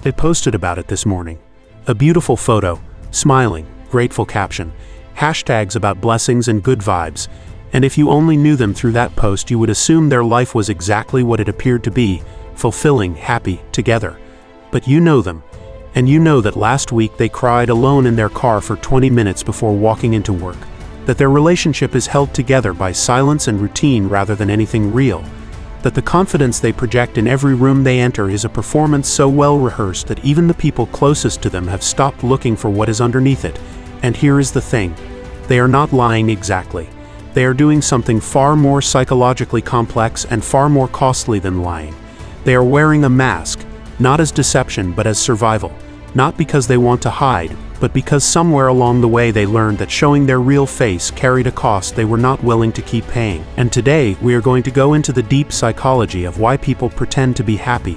They posted about it this morning. A beautiful photo, smiling, grateful caption, hashtags about blessings and good vibes, and if you only knew them through that post you would assume their life was exactly what it appeared to be, fulfilling, happy, together. But you know them, and you know that last week they cried alone in their car for 20 minutes before walking into work, that their relationship is held together by silence and routine rather than anything real, that the confidence they project in every room they enter is a performance so well rehearsed that even the people closest to them have stopped looking for what is underneath it. And here is the thing, they are not lying exactly. They are doing something far more psychologically complex and far more costly than lying. They are wearing a mask, not as deception but as survival, not because they want to hide, but because somewhere along the way they learned that showing their real face carried a cost they were not willing to keep paying. And today, we are going to go into the deep psychology of why people pretend to be happy,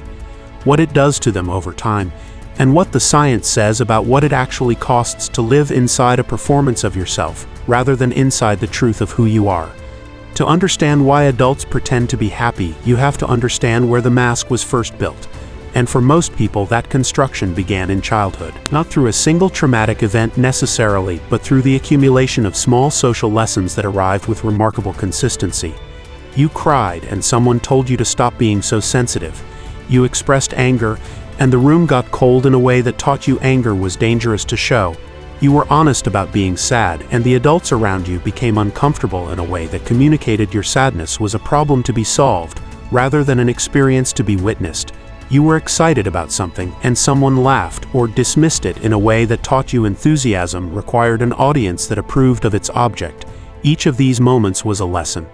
what it does to them over time, and what the science says about what it actually costs to live inside a performance of yourself, rather than inside the truth of who you are. To understand why adults pretend to be happy, you have to understand where the mask was first built. And for most people, that construction began in childhood. Not through a single traumatic event necessarily, but through the accumulation of small social lessons that arrived with remarkable consistency. You cried and someone told you to stop being so sensitive. You expressed anger, and the room got cold in a way that taught you anger was dangerous to show. You were honest about being sad, and the adults around you became uncomfortable in a way that communicated your sadness was a problem to be solved, rather than an experience to be witnessed. You were excited about something, and someone laughed or dismissed it in a way that taught you enthusiasm required an audience that approved of its object. Each of these moments was a lesson.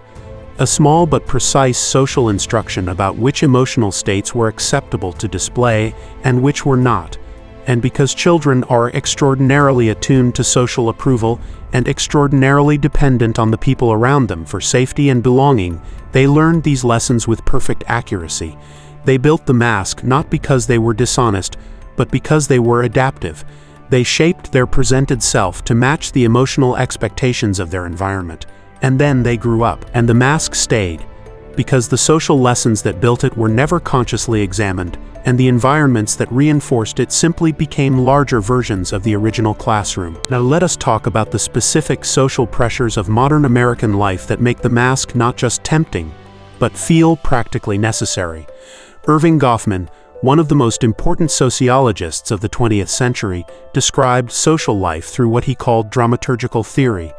A small but precise social instruction about which emotional states were acceptable to display and which were not. And because children are extraordinarily attuned to social approval and extraordinarily dependent on the people around them for safety and belonging, they learned these lessons with perfect accuracy. They built the mask not because they were dishonest, but because they were adaptive. They shaped their presented self to match the emotional expectations of their environment. And then they grew up, and the mask stayed, because the social lessons that built it were never consciously examined, and the environments that reinforced it simply became larger versions of the original classroom. Now let us talk about the specific social pressures of modern American life that make the mask not just tempting, but feel practically necessary. Erving Goffman, one of the most important sociologists of the 20th century, described social life through what he called dramaturgical theory,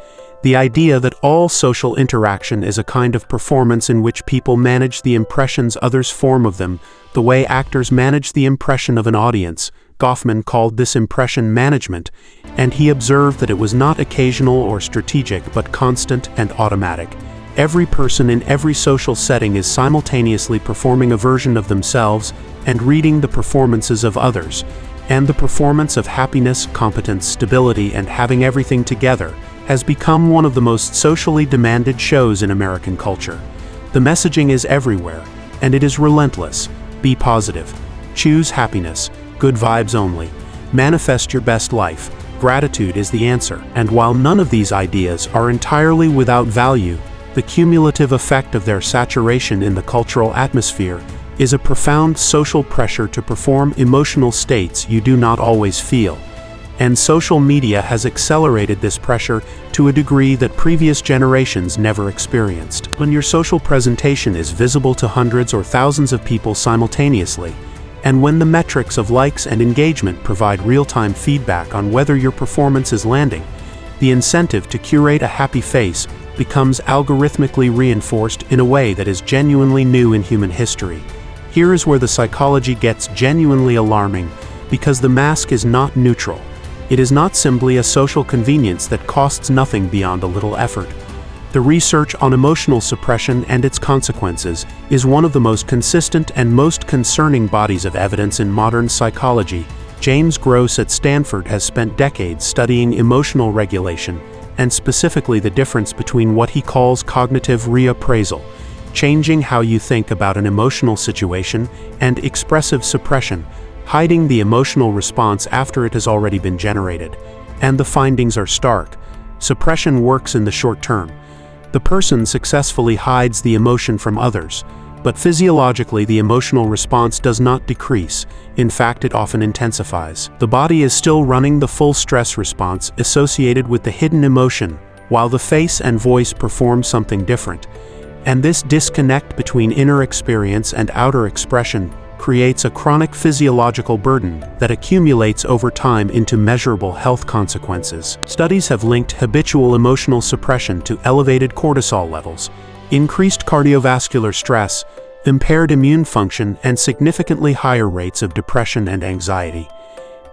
the idea that all social interaction is a kind of performance in which people manage the impressions others form of them, the way actors manage the impression of an audience. Goffman called this impression management, and he observed that it was not occasional or strategic but constant and automatic. Every person in every social setting is simultaneously performing a version of themselves and reading the performances of others, and the performance of happiness, competence, stability, and having everything together has become one of the most socially demanded shows in American culture. The messaging is everywhere, and it is relentless. Be positive. Choose happiness. Good vibes only. Manifest your best life. Gratitude is the answer. And while none of these ideas are entirely without value, the cumulative effect of their saturation in the cultural atmosphere is a profound social pressure to perform emotional states you do not always feel. And social media has accelerated this pressure to a degree that previous generations never experienced. When your social presentation is visible to hundreds or thousands of people simultaneously, and when the metrics of likes and engagement provide real-time feedback on whether your performance is landing, the incentive to curate a happy face becomes algorithmically reinforced in a way that is genuinely new in human history. Here is where the psychology gets genuinely alarming, because the mask is not neutral. It is not simply a social convenience that costs nothing beyond a little effort. The research on emotional suppression and its consequences is one of the most consistent and most concerning bodies of evidence in modern psychology. James Gross at Stanford has spent decades studying emotional regulation, and specifically the difference between what he calls cognitive reappraisal, changing how you think about an emotional situation, and expressive suppression, hiding the emotional response after it has already been generated. And the findings are stark. Suppression works in the short term. The person successfully hides the emotion from others. But physiologically, the emotional response does not decrease. In fact, it often intensifies. The body is still running the full stress response associated with the hidden emotion, while the face and voice perform something different. And this disconnect between inner experience and outer expression creates a chronic physiological burden that accumulates over time into measurable health consequences. Studies have linked habitual emotional suppression to elevated cortisol levels, increased cardiovascular stress, impaired immune function, and significantly higher rates of depression and anxiety.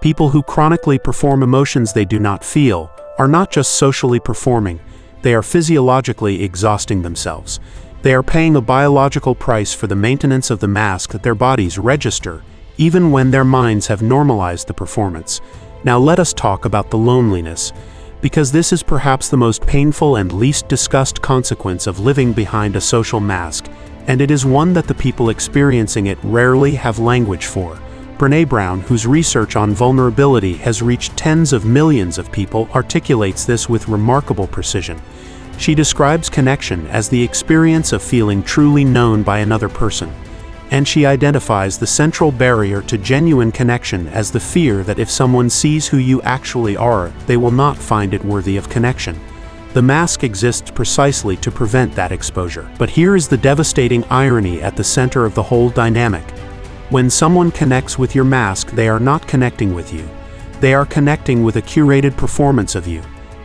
People who chronically perform emotions they do not feel are not just socially performing, they are physiologically exhausting themselves. They are paying a biological price for the maintenance of the mask that their bodies register, even when their minds have normalized the performance. Now let us talk about the loneliness, because this is perhaps the most painful and least discussed consequence of living behind a social mask, and it is one that the people experiencing it rarely have language for. Brené Brown, whose research on vulnerability has reached tens of millions of people, articulates this with remarkable precision. She describes connection as the experience of feeling truly known by another person, and she identifies the central barrier to genuine connection as the fear that if someone sees who you actually are, they will not find it worthy of connection. The mask exists precisely to prevent that exposure. But here is the devastating irony at the center of the whole dynamic. When someone connects with your mask, they are not connecting with you. They are connecting with a curated performance of you,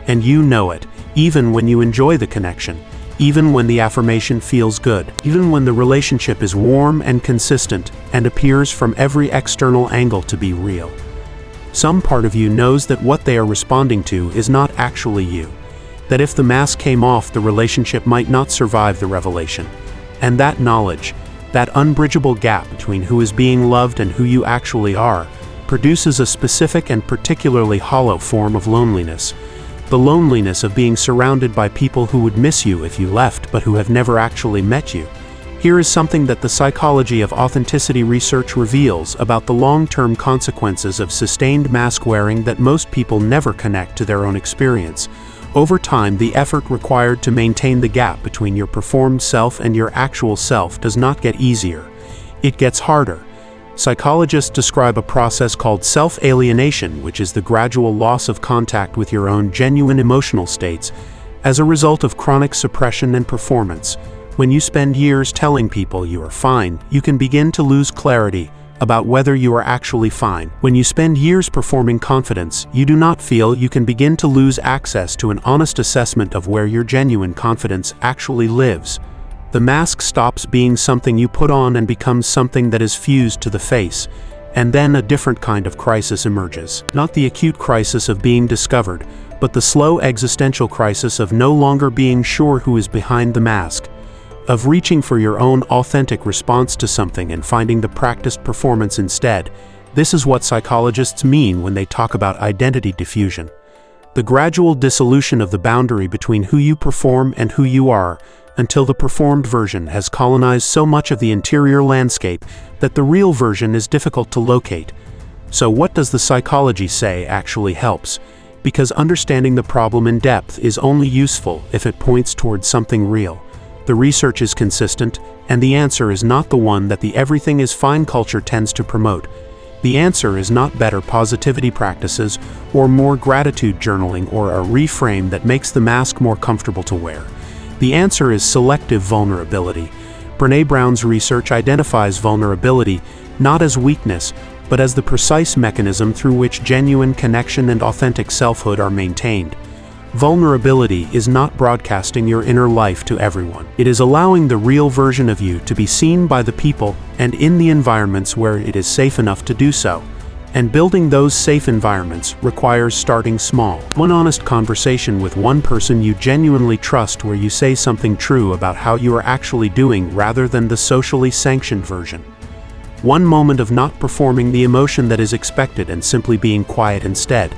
and you know it. Even when you enjoy the connection, even when the affirmation feels good, even when the relationship is warm and consistent and appears from every external angle to be real. Some part of you knows that what they are responding to is not actually you, that if the mask came off, the relationship might not survive the revelation. And that knowledge, that unbridgeable gap between who is being loved and who you actually are, produces a specific and particularly hollow form of loneliness. The loneliness of being surrounded by people who would miss you if you left but who have never actually met you. Here is something that the psychology of authenticity research reveals about the long-term consequences of sustained mask wearing that most people never connect to their own experience. Over time, the effort required to maintain the gap between your performed self and your actual self does not get easier. It gets harder. Psychologists describe a process called self-alienation, which is the gradual loss of contact with your own genuine emotional states as a result of chronic suppression and performance. When you spend years telling people you are fine, you can begin to lose clarity about whether you are actually fine. When you spend years performing confidence you do not feel, you can begin to lose access to an honest assessment of where your genuine confidence actually lives. The mask stops being something you put on and becomes something that is fused to the face, and then a different kind of crisis emerges. Not the acute crisis of being discovered, but the slow existential crisis of no longer being sure who is behind the mask, of reaching for your own authentic response to something and finding the practiced performance instead. This is what psychologists mean when they talk about identity diffusion. The gradual dissolution of the boundary between who you perform and who you are, until the performed version has colonized so much of the interior landscape that the real version is difficult to locate. So what does the psychology say actually helps? Because understanding the problem in depth is only useful if it points towards something real. The research is consistent, and the answer is not the one that the everything is fine culture tends to promote. The answer is not better positivity practices or more gratitude journaling or a reframe that makes the mask more comfortable to wear. The answer is selective vulnerability. Brené Brown's research identifies vulnerability not as weakness, but as the precise mechanism through which genuine connection and authentic selfhood are maintained. Vulnerability is not broadcasting your inner life to everyone. It is allowing the real version of you to be seen by the people and in the environments where it is safe enough to do so. And building those safe environments requires starting small. One honest conversation with one person you genuinely trust where you say something true about how you are actually doing rather than the socially sanctioned version. One moment of not performing the emotion that is expected and simply being quiet instead.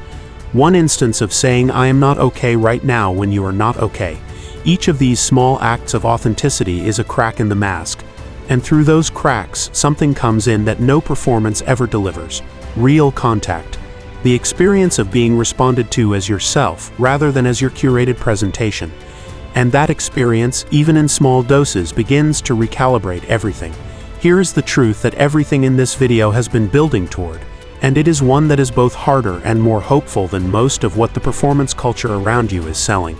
One instance of saying I am not okay right now when you are not okay. Each of these small acts of authenticity is a crack in the mask. And through those cracks, something comes in that no performance ever delivers. Real contact. The experience of being responded to as yourself rather than as your curated presentation. And that experience, even in small doses, begins to recalibrate everything. Here is the truth that everything in this video has been building toward, and it is one that is both harder and more hopeful than most of what the performance culture around you is selling.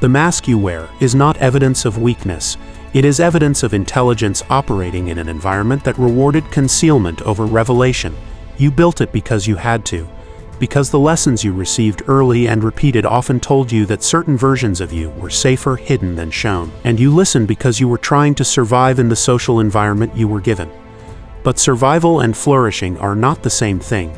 The mask you wear is not evidence of weakness. It is evidence of intelligence operating in an environment that rewarded concealment over revelation. You built it because you had to. Because the lessons you received early and repeated often told you that certain versions of you were safer hidden than shown. And you listened because you were trying to survive in the social environment you were given. But survival and flourishing are not the same thing.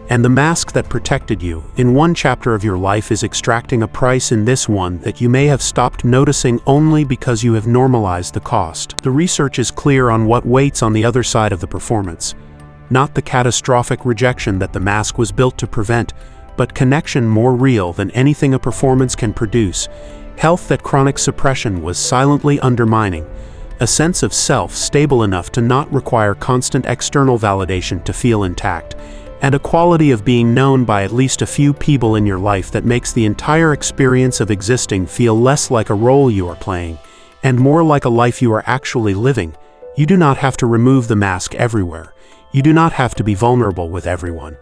And the mask that protected you in one chapter of your life is extracting a price in this one that you may have stopped noticing only because you have normalized the cost. The research is clear on what waits on the other side of the performance. Not the catastrophic rejection that the mask was built to prevent, but connection more real than anything a performance can produce, health that chronic suppression was silently undermining, a sense of self stable enough to not require constant external validation to feel intact, and a quality of being known by at least a few people in your life that makes the entire experience of existing feel less like a role you are playing, and more like a life you are actually living. You do not have to remove the mask everywhere. You do not have to be vulnerable with everyone.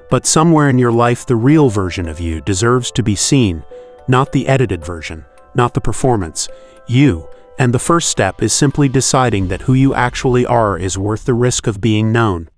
But somewhere in your life, the real version of you deserves to be seen, not the edited version, not the performance. You. And the first step is simply deciding that who you actually are is worth the risk of being known.